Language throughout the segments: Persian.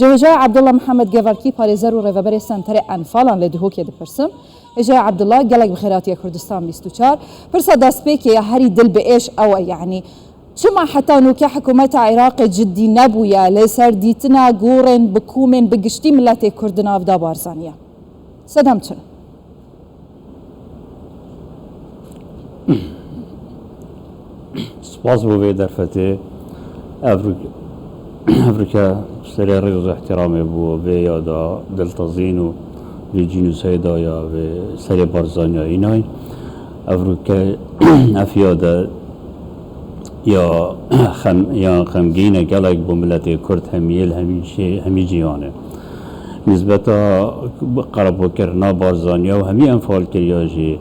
جهجای عبدالله محمد گوارکی پارێزەر و ڕێڤەبەری سنتەرێ ئەنفاڵان لە دهۆکێ دەپرسم هێژای عبدڵڵا گەلێک بخێراتیە کوردستان 24 پرسە دەستپێکێ هەری دل بە ئێش ئەوە یعنی چما حتا نوکە حکوومەتە عێراقی جددی نەبووە لەسەر دیتنا گۆڕێن بکومێن بگشتی ملەتێ کوردناودا بارزانە سەدەم چن سپاس بۆ بێ دەرفەتێ ئەفریقا سەری ڕێز احترامێ بووە بێ یادا دڵتەزین و جینوسایدا یا سەری بارزانیا ئینای ئەفریقا ئەفیادا یا خەمگینە گەلێک بۆ ملەتی کورد هەمیە هەمی جیوانێ نسبەتە قەرەبۆکردنا بارزانیا و هەمی ئەنفالکردیاژی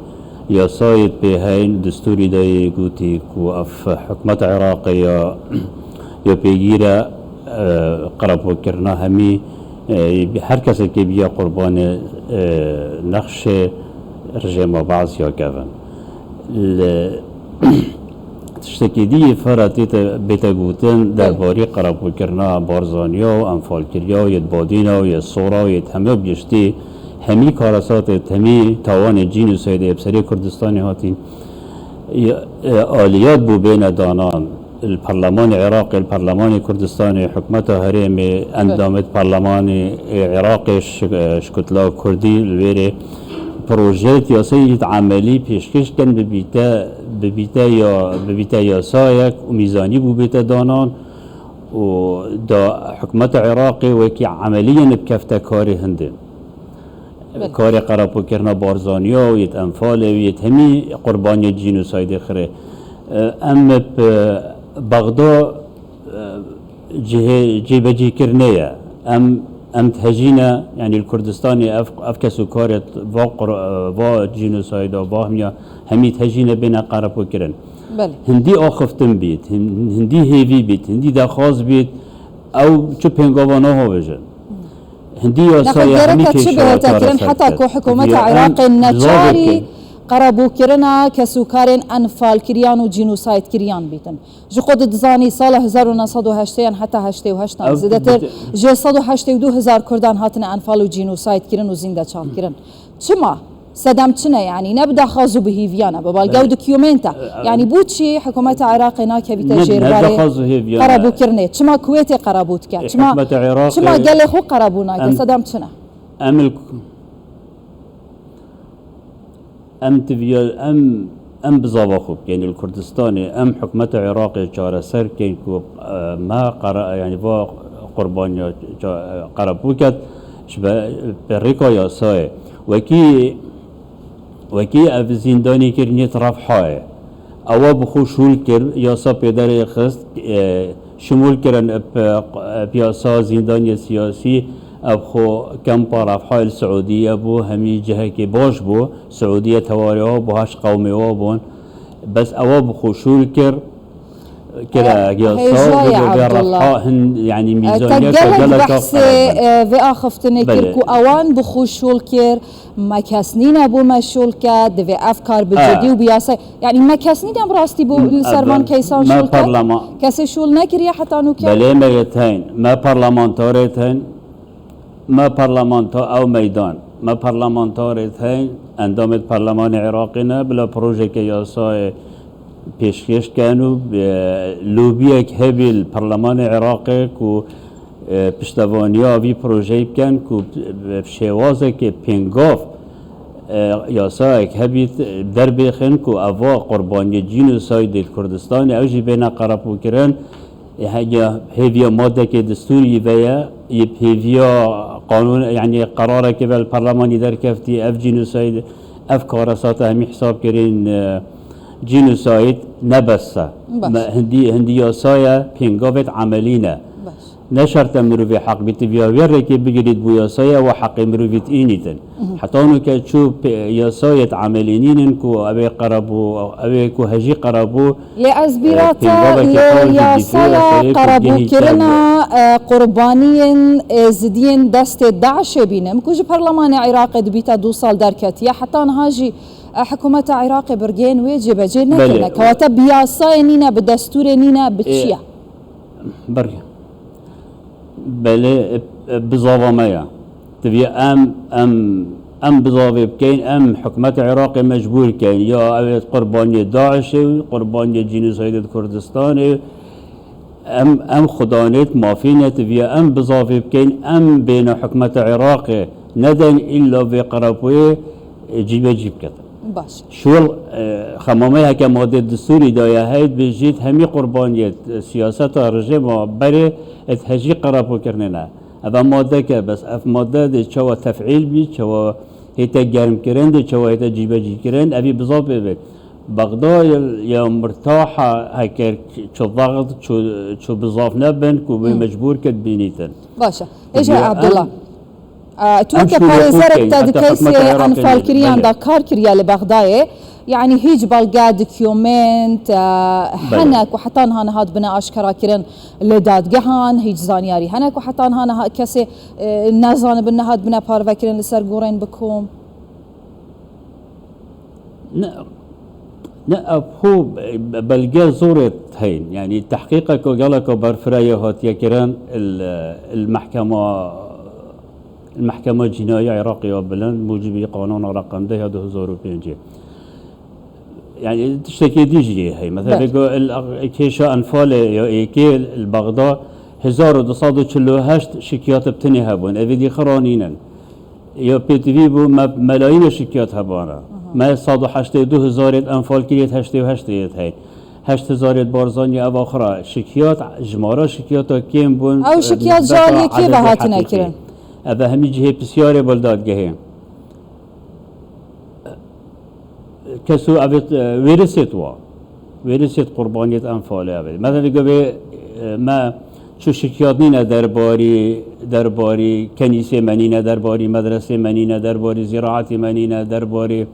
یاسایت پێهین دستوری دایی گوتی کو ئەف حکومەتە عێراقی یا پێگیرە قەرەبۆکردنا هەمی هەر کەسێکی بیە قوربانێ نەخشێ ڕژێمە بەعسیا کەڤن تشتێکی دی فەرەتێتە بێتە گوتن دەربارەی قەرەبۆکردنا بارزانیا و ئەنفالکردیا و یەکبادینا و یەکسۆڕا و هەموو گشتی هەمی کارەساتێت هەمی تاوانی جینوسایدە یەکسەری کوردستانی هاتین ئاليات بوو بێنە دانان البرلمان العراقي البرلمان كردستاني حكومته هريمي اندامت برلمان عراقي شكتلا كردي الويري بروجيت ياسية عملي بيشكش كان ببيتا ياسايك وميزاني ببيتا دانان ودا حكومة عراقي وكي عمليا بكفتا كاري هندن كاري قرابو كرنا بارزانيا ويت انفالي ويت همي قرباني جينوسايد خري اما بغدا جيبجي كرنية ام تهجينا يعني الكردستاني افكسو كارت va جينوسايد va همي تهجينا بين قرب وكرن هندي اخفتن بيت هندي هيفي بيت هندي دخاز بيت او شو بينغوانا هو بجن هندي ياسايا همي كيشا حتى كو حكومة العراق النجاري قرابو كرنا كسوكارين انفال كريان و جينوسايد كريان بيتن جو خود دزاني سال 1980 حتى 88 زيادتر جي 182,000 كردان هاتن انفال و جينوسايد كرن و زنده چال كرن چما سدام چنه يعني نبدا خازو بهيفيانا ببالغاو دوكيومنتا يعني بوتشي حكومه العراق ناكبيتا جيرباري قرابو كرنه چما كويتي قرابوت كا چما قال خو قرابونا سدام چنه ام بزاوخوب يعني الكردستاني ام حكومة عراقي جارة سر كين كو ما قرأ يعني با قربانيا قربوكت شبه بريكا ياساي وكي اف زنداني كرنية رفحاي او بخو شول كر ياسا بيداري خست شمول كرن بياسا زنداني سياسي ابخو كم رفحاء السعودية بو همي جهة كي باش بو سعودية تواريها بوهاش قومي وابون بس او بخو شول كر كده يا رفحاء يعني ميزانية تجلد بحث في اخفتني كركو اوان بخو شول كر ما كاسنين ابو ما شول كد في افكار بالجدي وبياسا يعني ما كاسنين ام راستي بو السرمان كيسان شول كد كاسي شول نكريا حتى نوكا بلي ما يتهين ما برلمانتاريتهين ما برلمانتا او ميدان ما برلمانتاريتهين اندامت برلمان عراقنا بلا بروجي كياساي پیشکش کنو لوبیک هبی البرلمان عراقی کو پشتوانیا وی پروژه کن کو شوازه که پنگاف یاسایک هبی در بخن کو اوا قربانی جینوساید کردستان اوجی بین قرابو کرن هيفيا مادة كدستوري ويا هيفيا قانون يعني قراره که بالبرلمان در كفتي اف جينوسايد اف كارسات همي حساب كرين جينوسايد نبسه هندي ياسايا بينغوفت عملينا نشرت مروفي حق بتبيا ويركي بجريد بو ياسايا وحق مروفيت اينيتن حتى انو كتشوف ياسايا عملينين كو ابي قربو ابي كو هجي قربو لازبيراتا ياسايا قربو كرنا قربانيين زدين دست داعش بينم كوج برلمان عراقي دبيتا 2 سال دركتيا حتى هاجي حكومة عراق برجين ويجب جينا كنا كواتب بياساي نينا بدستور نينا بتشيا برجع بله بزاوة مايا تبي ام بزاوة بكين ام حكومة العراق مجبور كين يا قرباني داعش قرباني جنوسايد كردستان ام خدانت مافينة تبي ام بزاوة بكين ام بين حكومة العراق ندن الا في قرابوي جيب كذا باش شو خمامه هكا ماده دستوري دايا هيد بجيت همي قربانيت سياسات رجيم بري اتهجي قرابو كرننا هذا ماده كه بس اف ماده دي شو تفعيل بي شو هيتا جرم كرن دي شو هيتا جيبجي كرن ابي بزاف بي بغداد يا مرتاحه هكا شو ضغط شو بزاف نبن كو مجبور كتبينيتن باشا ايش يا عبد الله تو که پارێزەرێک تا دکەیسێ ئەنفالکریان دا کار کردیا لە بەغدایێ يعني هیچ بەڵگا دکیومنت هەنێک و حتان هانا هات بنە ئاشکراکردن لە دادگەهان هیچ زانیاری هەنێک و حتان هانا کەسێ نازانە بنە هات بنە پارڤەکردن لەسەر گۆڕین بکۆم لا هو بلقى زورت هين يعني تحقيقك وقالك برفراية هات يكران المحكمة الجنائية العراقية بلند موجب قانون رقم 2005 يعني تشتكي ديجي هي مثلا يقول كيشا انفال يكي البغداد 1248 شكيات بتني هبون افيدي خرانينا يا بي تي في بو ملايين شكيات هبانا ما 182000 انفال كليت 88 هي 8000 بارزاني او اخرى شكيات جمارة شكيات كيم بون او شكيات جالية كيف هاتنا كرن هذا همي جهة بسيارة بلدات جهة كسو أبيت ورثت قربانية أنفال أبيت مثلا يقول ما شو شكياتنا درباري كنيسة منينة درباري مدرسة منينة درباري زراعة منينة درباري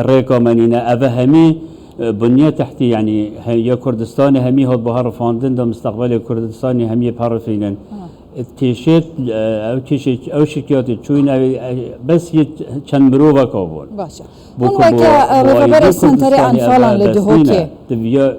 الريكا منينة هذا همي بنية تحتي يعني يا كردستان همي هاد بهار فاندن ده مستقبل كردستان همي بهار فينن تيشت او شكيات تشوين بس كان مروبا كابون باشا اون وكا رفبر سنتري انفالان لدهوكي تبيا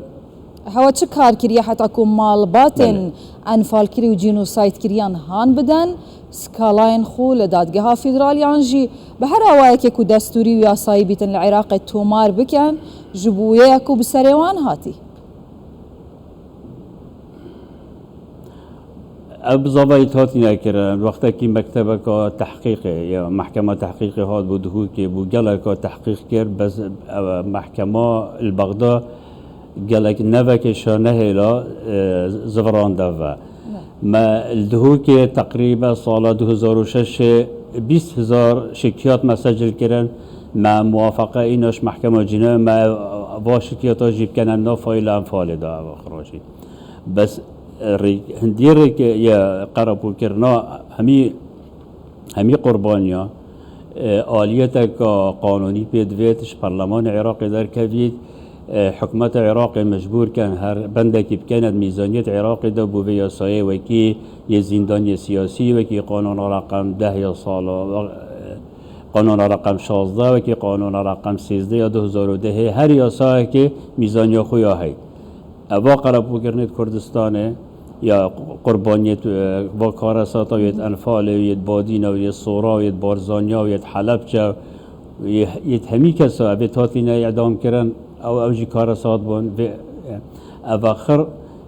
هوا چه کار کریه حتی که مالباتن انفال کری و جینوساید کریان هان بدن سکالاین خو لدادگاه فیدرالیان جی به هر اوایی که که دستوری و یاسایی بیتن لعراق تومار بکن جبویه که بسریوان هاتی بزاویت هاتی نکردن وقتی که مکتب تحقیق یا محکمه تحقیق هات بوده که بو جلک تحقیق کرد بس محکمه البغداد جلك نفك شانه لا زفران دوا ما الدهوك تقريبا صالة 2006 20,000 شكيات مسجل كرن مع موافقة إنش محكمة جنائية مع واشكيات جيب كان نافايل أنفال دا وخراجي بس هنديرك يا قربو كرنا همي قربانيا آليتك قانوني بيدويتش برلمان العراقي در كفيد حكومة العراق مجبور كان هر بندك كانت ميزانية العراق ده بوفيا سايه وكي يزندان سياسي وكي قانون رقم 10 يا صال قانون رقم 16 وكي قانون رقم 13 يا 2010 هر ياسا كي ميزانية خويا هي ابا قربو كرنت كردستان يا قربانية وكارسات ويت انفال ويت بادين ويت صورا ويت بارزانيا ويت حلبجة ويت همي كسا ابتاتينا اعدام كرن او جی کار ساعت بون و اواخر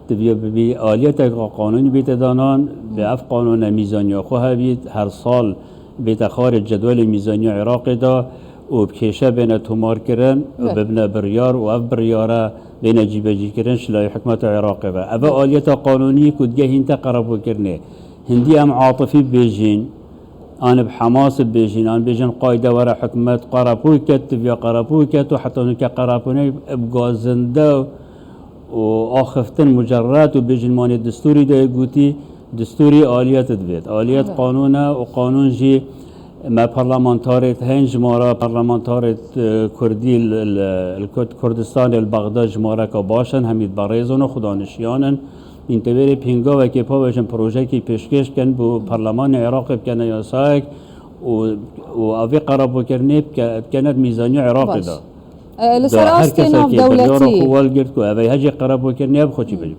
تبی بی آلیت قانونی بیت دانان به اف قانون میزانیا خواه بید هر سال بیت خارج جدول میزانی عراق دا و بکشه بین تومار کرن و ببنه بریار و اف بریاره بین جیبجی کرن شلای حکمت عراق و اوا آلیت قانونی کدگه هنت قربو کرنه هندی ام عاطفی بیجین أنا بحماس بيجين أنا بيجين قايدة ورا حكومة قرابوي كت في قرابوي كت وحتى نك قرابوني بقى زنده وآخفتن مجرد وبيجين ماني الدستوري ده يقولي دستوري آليات دبيت آليات قانونه وقانون جي ما برلمانتاريت هين جمارة برلمانتاريت كردي الكردستان البغداد جمارة كباشن هميد باريزون وخدانشيانن انتبه پینگا و که پا بشن پروژه که پیشکش کن بو پارلمان عراق بکنه یا سایک و اوی قرار بکنه بکنه میزانی عراق دا لسر آستین آف دولتی خوال گرد که اوی هجی قرار بکنه بخوچی بجیم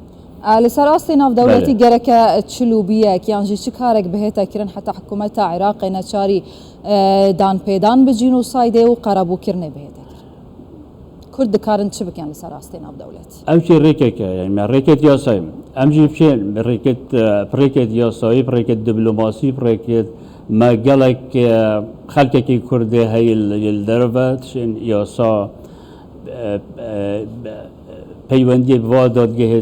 لسر أصلي ناف دولتي جرك تشلوبية كيانجي شكارك بهتا كرن حتى حكومة عراق نشاري دان بيدان بجينوسايد وقربو كرني بهتا كرد كارن شبك يعني لسر أصلي ناف دولتي أمشي ريكك يعني ما ريكت ياسايم أمشي بشين ريكت ياساي بريكت دبلوماسي بريكت ما قالك خلكك كردي هاي الدربات شين ياسا پیوندی با دادگاه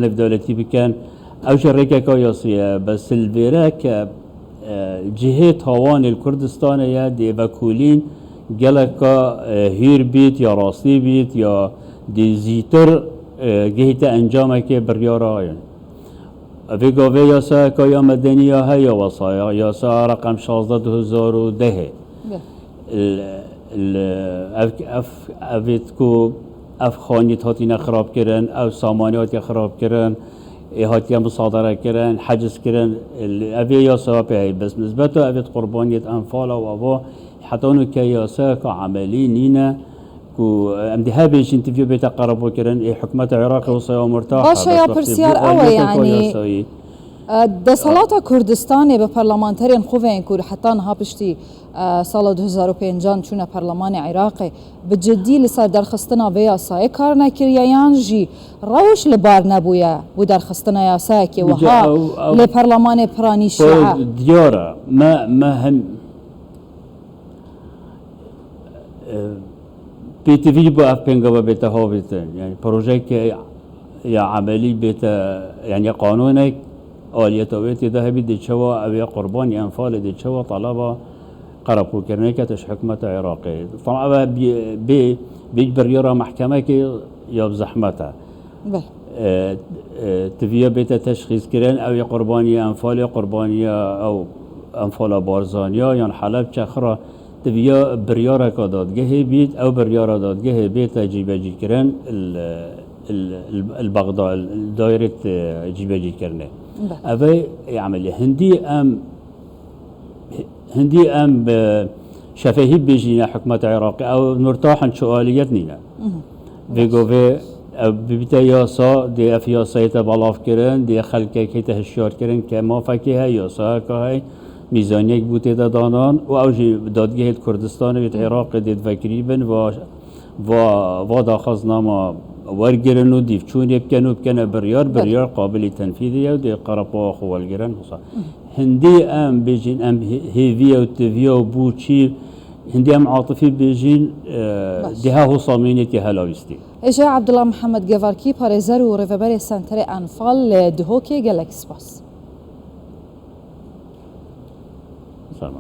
نف دولتی بکن او شرکه کایاسیه بس البیره که جهه تاوان الکردستان یا دی وکولین گلکا هیر بیت یا راستی بیت یا دی زیتر گهیت انجامه که بریاره آین اوی گاوه یاسا کایا مدنی ها یا وصایا یاسا رقم 16/2010 اوید کو اف خانیت هاتی خراب کردن او سامانیات خراب کردن هاتی مصادره کردن حجز کردن اوی یاسا پیه بس نسبت اوید قربانیت انفال و اوه حتی اونو که یاسا که عملی نینه که امدها بیش انتفیو بیت قربو کردن حکمت عراق وصایا مرتاحه باشه یا پرسیار اوه يعني دسالات کردستان به پارلمانترین خوبه کور حتی نها پشتی سال 2005 چون پارلمان عراقی به جدی لسر درخستنا و یاسای کار نکریان جی روش لبار نبویا و درخستنا یاسای که وها لپارلمان پرانی شیعه دیاره ما هم بيتفي بو اف بينغا بيتا هوبيتن يعني بروجيك يا عملي بيتا يعني قانونك آلیتویت ذهبی دیچوا اوی قربانی انفال دیچوا طلبه قربو کرنه که تش حکمت عراقی طبعا بیج بریارا محکمه که یا بزحمته تفیه بیت تشخیص کرن اوی قربانی انفال قربانی او انفال بارزانیا یا حلب چخرا تفیه بریارا که دادگه بید او بریارا دادگه بیت جیبجی کرن البغداد دایره جیبجی کرنه اوه عملی هندی ام شفاهی بجینا حکمت عراقی او مرتاحا سؤالیت نینا بگوه ببیتا یاسا دی اف یاسایت بالاف کرن دی خلقه که تهشیار کرن که ما فکیه یاسا که های میزانیک بوده دادانان و اوجی دادگاه کردستان بیت عراق دید فکری بن و داخواست ناما ورگرن و دیفچون بکن و بکن بریار قابل تنفیذی و دی قربا خوالگرن هندی ام بیجین ام هیوی و تیوی و بوچی هندی ام عاطفی بیجین دیها حسامینی که هلاویستی اجا عبدالله محمد گوارکی پارزر و روبر سنتر انفال دهوکی گلکس باس سلام